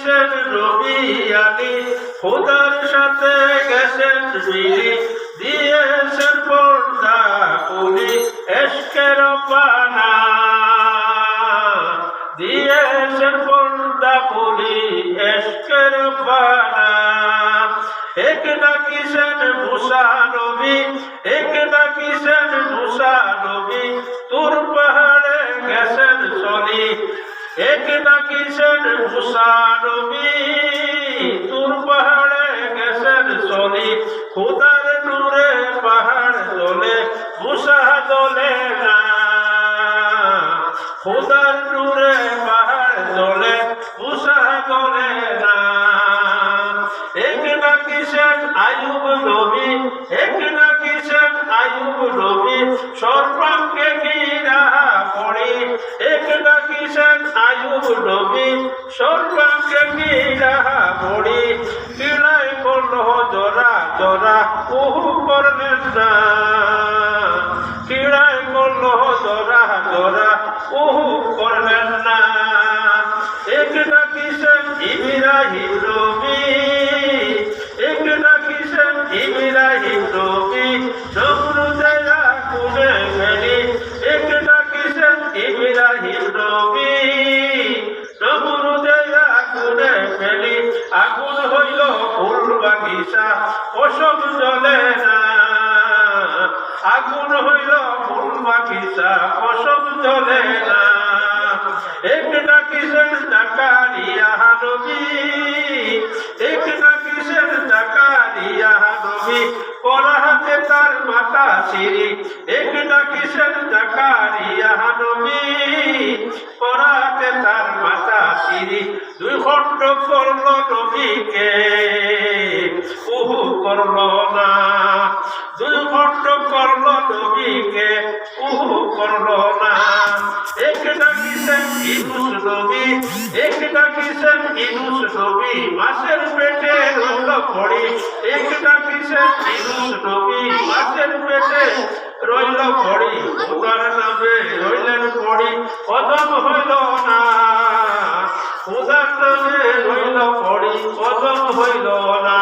কিসের নবী আলী খোদার সাথে গেছেন মিলি দিয়েছেন পর্দা কুলি এশকের পানা দিয়েছেন পর্দা কুলি এশকের পানা এক ডাকিছেন মুসা নবী এক ডাকিছেন মুসা নবী তুর পাহাড়ে গেছেন চলি এক ডাকিছেন মুসা নবী তুর পাহাড়ে গেছেন চলি খোদার নূরে পাহাড় জ্বলে মুসা জ্বলে না খোদার নূরে পাহাড় জ্বলে মুসা জ্বলে না এক ডাকিছেন আইয়ুব নবী এক ডাকিছেন আইয়ুব নবী সর্বাঙ্গে ঘিরা পড়ি এক ডাকিছেন আইয়ুব নবী সর্বাঙ্গে ঘিরা পড়ি কিলাই করল জরা জরা উহু করলেন না কিলাই করল জরা জরা উহু করলেন না এক ডাকিছেন ইব্রাহিম নবী এক ডাকিছেন ইব্রাহিম নবী নমরুদে আগুনে ফেলি এক ডাকিছেন ইব্রাহিম নবী নমরুদে আগুনে ফেলি আগুন হইল ফুল বাগিচা অসব জ্বলে না আগুন হইল ফুল বাগিচা অসব জ্বলে না এক ডাকিছেন জাকারিয়া নবী এক ডাকিছেন জাকারিয়া নবী পরাহাতে তার মাথা সিঁড়ি এক ডাকিছেন জাকারিয়া নবী পরাহাতে তার মাথা সিঁড়ি দুই খণ্ড করল নবীকে উহু করল না দুই খণ্ড করল নবীকে উহু করল না এক ডাকিছেন ইউনুস নবী এক ডাকিছেন ইউনুস নবী মাছের পেটে রইল পড়ি এক ডাকিছেন ইউনুস নবী মাছের পেটে রইল পড়ি খোদার নামে রইলেন পড়ি কদম হইল না খোদার নামে রইল পড়ি কদম হইল না।